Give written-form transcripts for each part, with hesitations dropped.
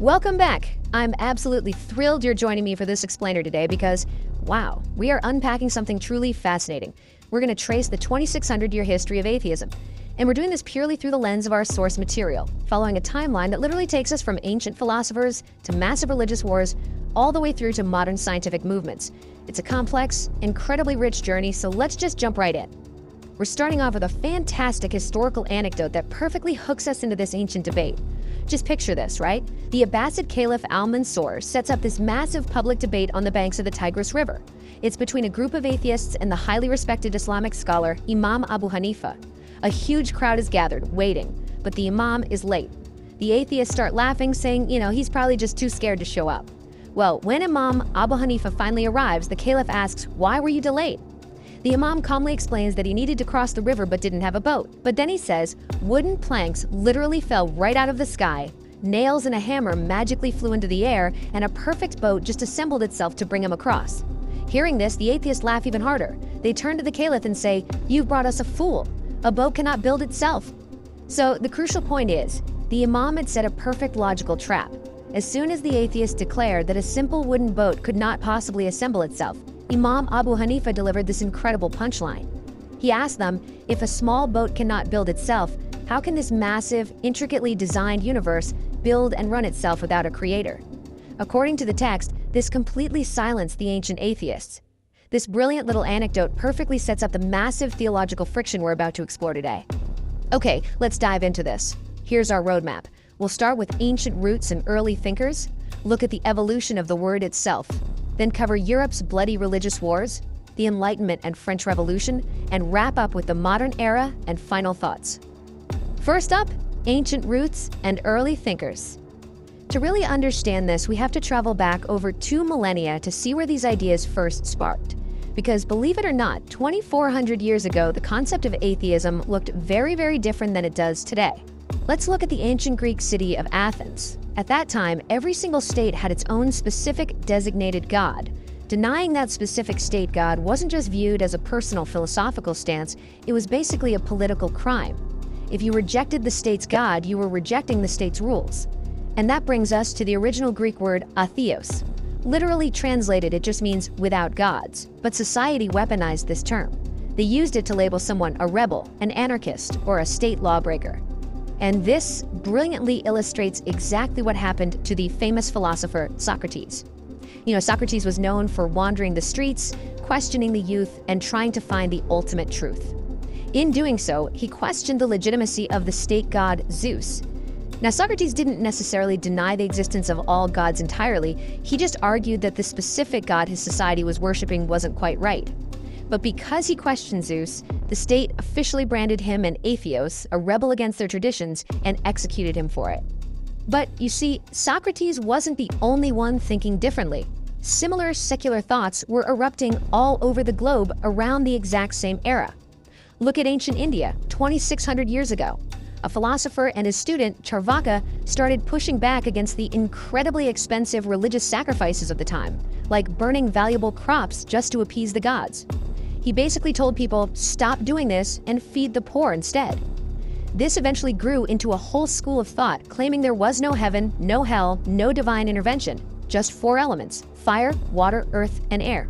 Welcome back! I'm absolutely thrilled you're joining me for this explainer today because, wow, we are unpacking something truly fascinating. We're going to trace the 2,600-year history of atheism. And we're doing this purely through the lens of our source material, following a timeline that literally takes us from ancient philosophers to massive religious wars, all the way through to modern scientific movements. It's a complex, incredibly rich journey, so let's just jump right in. We're starting off with a fantastic historical anecdote that perfectly hooks us into this ancient debate. Just picture this, right? The Abbasid Caliph al-Mansur sets up this massive public debate on the banks of the Tigris River. It's between a group of atheists and the highly respected Islamic scholar Imam Abu Hanifa. A huge crowd is gathered, waiting, but the Imam is late. The atheists start laughing, saying, he's probably just too scared to show up. Well, when Imam Abu Hanifa finally arrives, the Caliph asks, "Why were you delayed?" The Imam calmly explains that he needed to cross the river but didn't have a boat. But then he says, wooden planks literally fell right out of the sky, nails and a hammer magically flew into the air, and a perfect boat just assembled itself to bring him across. Hearing this, the atheists laugh even harder. They turn to the Caliph and say, "You've brought us a fool. A boat cannot build itself." So the crucial point is, the Imam had set a perfect logical trap. As soon as the atheists declared that a simple wooden boat could not possibly assemble itself, Imam Abu Hanifa delivered this incredible punchline. He asked them, if a small boat cannot build itself, how can this massive, intricately designed universe build and run itself without a creator? According to the text, this completely silenced the ancient atheists. This brilliant little anecdote perfectly sets up the massive theological friction we're about to explore today. Okay, let's dive into this. Here's our roadmap. We'll start with ancient roots and early thinkers, look at the evolution of the word itself, then cover Europe's bloody religious wars, the Enlightenment and French Revolution, and wrap up with the modern era and final thoughts. First up, ancient roots and early thinkers. To really understand this, we have to travel back over 2 millennia to see where these ideas first sparked. Because believe it or not, 2,400 years ago, the concept of atheism looked very, very different than it does today. Let's look at the ancient Greek city of Athens. At that time, every single state had its own specific designated god. Denying that specific state god wasn't just viewed as a personal philosophical stance, it was basically a political crime. If you rejected the state's god, you were rejecting the state's rules. And that brings us to the original Greek word atheos. Literally translated, it just means without gods. But society weaponized this term. They used it to label someone a rebel, an anarchist, or a state lawbreaker. And this brilliantly illustrates exactly what happened to the famous philosopher Socrates. Socrates was known for wandering the streets, questioning the youth, and trying to find the ultimate truth. In doing so, he questioned the legitimacy of the state god Zeus. Now, Socrates didn't necessarily deny the existence of all gods entirely, he just argued that the specific god his society was worshipping wasn't quite right. But because he questioned Zeus, the state officially branded him an atheos, a rebel against their traditions, and executed him for it. But you see, Socrates wasn't the only one thinking differently. Similar secular thoughts were erupting all over the globe around the exact same era. Look at ancient India, 2,600 years ago. A philosopher and his student, Charvaka, started pushing back against the incredibly expensive religious sacrifices of the time, like burning valuable crops just to appease the gods. He basically told people, stop doing this and feed the poor instead. This eventually grew into a whole school of thought, claiming there was no heaven, no hell, no divine intervention, just 4 elements: fire, water, earth, and air.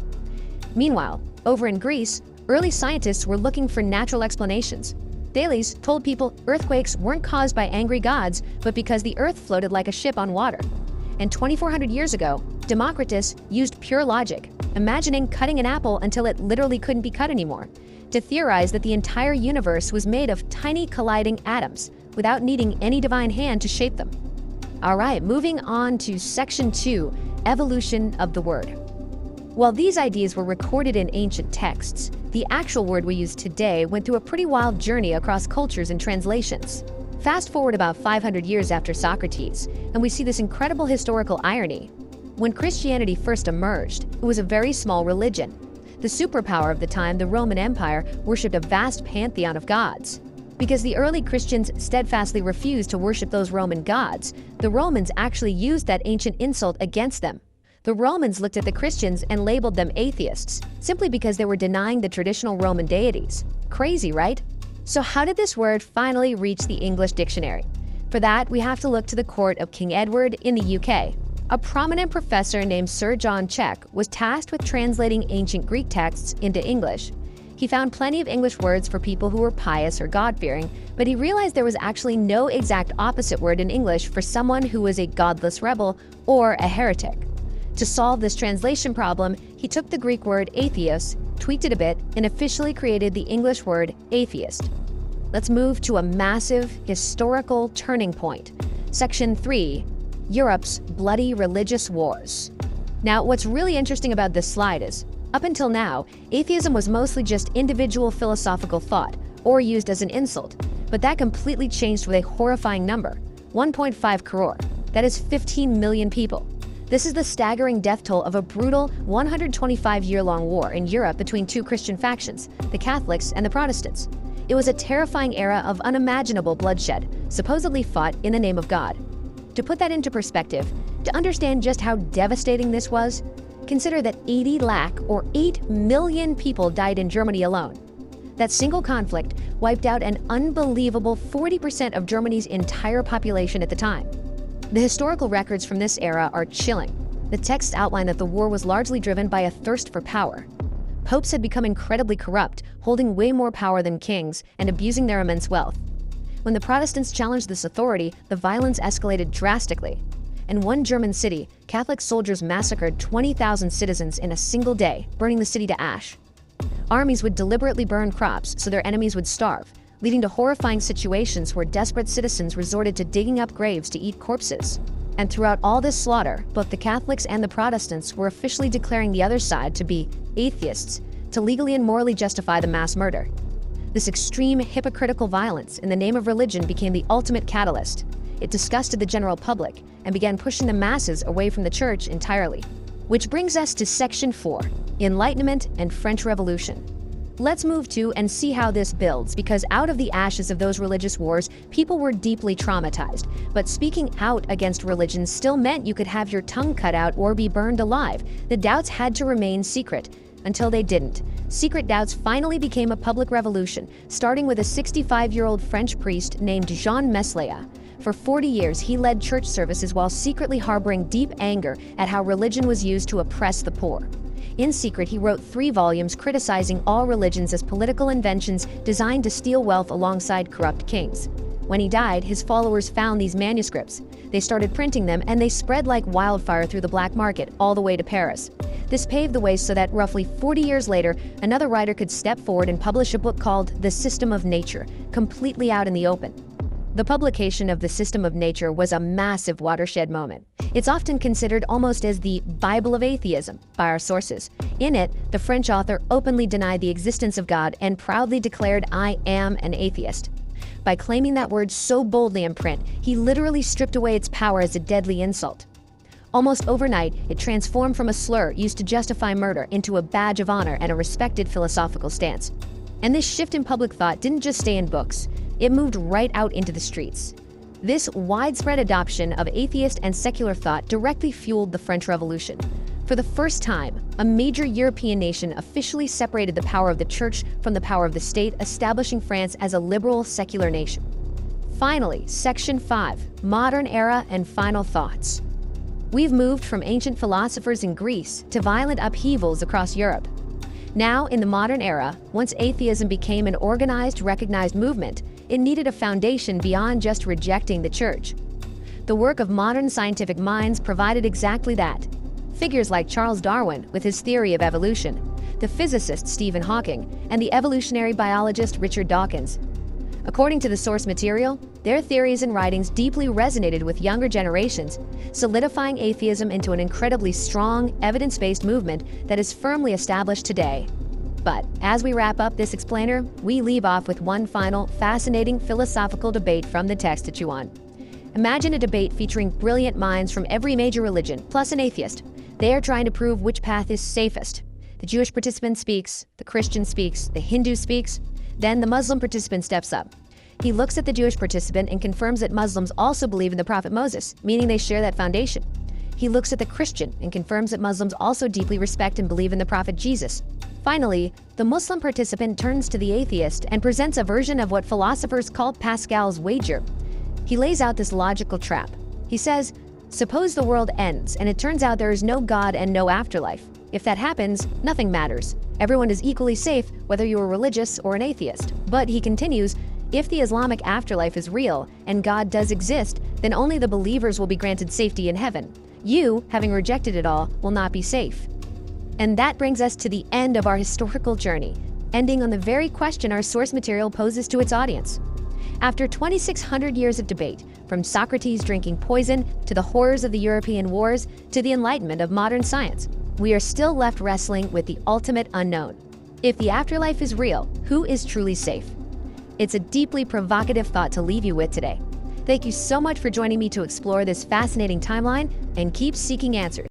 Meanwhile, over in Greece, early scientists were looking for natural explanations. Thales told people earthquakes weren't caused by angry gods, but because the earth floated like a ship on water. And 2,400 years ago, Democritus used pure logic, imagining cutting an apple until it literally couldn't be cut anymore, to theorize that the entire universe was made of tiny colliding atoms, without needing any divine hand to shape them. All right, moving on to section 2, evolution of the word. While these ideas were recorded in ancient texts, the actual word we use today went through a pretty wild journey across cultures and translations. Fast forward about 500 years after Socrates, and we see this incredible historical irony. When Christianity first emerged, it was a very small religion. The superpower of the time, the Roman Empire, worshipped a vast pantheon of gods. Because the early Christians steadfastly refused to worship those Roman gods, the Romans actually used that ancient insult against them. The Romans looked at the Christians and labeled them atheists, simply because they were denying the traditional Roman deities. Crazy, right? So how did this word finally reach the English dictionary? For that, we have to look to the court of King Edward in the UK. A prominent professor named Sir John Check was tasked with translating ancient Greek texts into English. He found plenty of English words for people who were pious or God-fearing, but he realized there was actually no exact opposite word in English for someone who was a godless rebel or a heretic. To solve this translation problem, he took the Greek word atheos, tweaked it a bit, and officially created the English word atheist. Let's move to a massive historical turning point. Section 3, Europe's bloody religious wars. Now, what's really interesting about this slide is, up until now, atheism was mostly just individual philosophical thought, or used as an insult, but that completely changed with a horrifying number, 1.5 crore. That is 15 million people. This is the staggering death toll of a brutal 125-year-long war in Europe between two Christian factions, the Catholics and the Protestants. It was a terrifying era of unimaginable bloodshed, supposedly fought in the name of God. To put that into perspective, to understand just how devastating this was, consider that 80 lakh or 8 million people died in Germany alone. That single conflict wiped out an unbelievable 40% of Germany's entire population at the time. The historical records from this era are chilling. The texts outline that the war was largely driven by a thirst for power. Popes had become incredibly corrupt, holding way more power than kings and abusing their immense wealth. When the Protestants challenged this authority, the violence escalated drastically. In one German city, Catholic soldiers massacred 20,000 citizens in a single day, burning the city to ash. Armies would deliberately burn crops so their enemies would starve, leading to horrifying situations where desperate citizens resorted to digging up graves to eat corpses. And throughout all this slaughter, both the Catholics and the Protestants were officially declaring the other side to be atheists, to legally and morally justify the mass murder. This extreme hypocritical violence in the name of religion became the ultimate catalyst. It disgusted the general public and began pushing the masses away from the church entirely. Which brings us to Section 4, Enlightenment and French Revolution. Let's move to and see how this builds, because out of the ashes of those religious wars, people were deeply traumatized. But speaking out against religion still meant you could have your tongue cut out or be burned alive. The doubts had to remain secret. Until they didn't. Secret doubts finally became a public revolution, starting with a 65-year-old French priest named Jean Meslier. For 40 years, he led church services while secretly harboring deep anger at how religion was used to oppress the poor. In secret, he wrote 3 volumes criticizing all religions as political inventions designed to steal wealth alongside corrupt kings. When he died, his followers found these manuscripts. They started printing them, and they spread like wildfire through the black market, all the way to Paris. This paved the way so that roughly 40 years later, another writer could step forward and publish a book called The System of Nature, completely out in the open. The publication of The System of Nature was a massive watershed moment. It's often considered almost as the Bible of atheism by our sources. In it, the French author openly denied the existence of God and proudly declared, "I am an atheist." By claiming that word so boldly in print, he literally stripped away its power as a deadly insult. Almost overnight, it transformed from a slur used to justify murder into a badge of honor and a respected philosophical stance. And this shift in public thought didn't just stay in books. It moved right out into the streets. This widespread adoption of atheist and secular thought directly fueled the French Revolution. For the first time, a major European nation officially separated the power of the church from the power of the state, establishing France as a liberal, secular nation. Finally, Section 5, Modern Era and Final Thoughts. We've moved from ancient philosophers in Greece to violent upheavals across Europe. Now, in the modern era, once atheism became an organized, recognized movement, it needed a foundation beyond just rejecting the church. The work of modern scientific minds provided exactly that. Figures like Charles Darwin with his theory of evolution, the physicist Stephen Hawking, and the evolutionary biologist Richard Dawkins. According to the source material, their theories and writings deeply resonated with younger generations, solidifying atheism into an incredibly strong, evidence-based movement that is firmly established today. But as we wrap up this explainer, we leave off with one final, fascinating philosophical debate from the text to chew on. Imagine a debate featuring brilliant minds from every major religion, plus an atheist. They are trying to prove which path is safest. The Jewish participant speaks, the Christian speaks, the Hindu speaks. Then the Muslim participant steps up. He looks at the Jewish participant and confirms that Muslims also believe in the prophet Moses, meaning they share that foundation. He looks at the Christian and confirms that Muslims also deeply respect and believe in the prophet Jesus. Finally, the Muslim participant turns to the atheist and presents a version of what philosophers call Pascal's wager. He lays out this logical trap. He says, suppose the world ends and it turns out there is no God and no afterlife. If that happens, nothing matters. Everyone is equally safe, whether you are religious or an atheist. But he continues, if the Islamic afterlife is real and God does exist, then only the believers will be granted safety in heaven. You, having rejected it all, will not be safe. And that brings us to the end of our historical journey, ending on the very question our source material poses to its audience. After 2,600 years of debate, from Socrates drinking poison to the horrors of the European wars to the enlightenment of modern science, we are still left wrestling with the ultimate unknown. If the afterlife is real, who is truly safe? It's a deeply provocative thought to leave you with today. Thank you so much for joining me to explore this fascinating timeline, and keep seeking answers.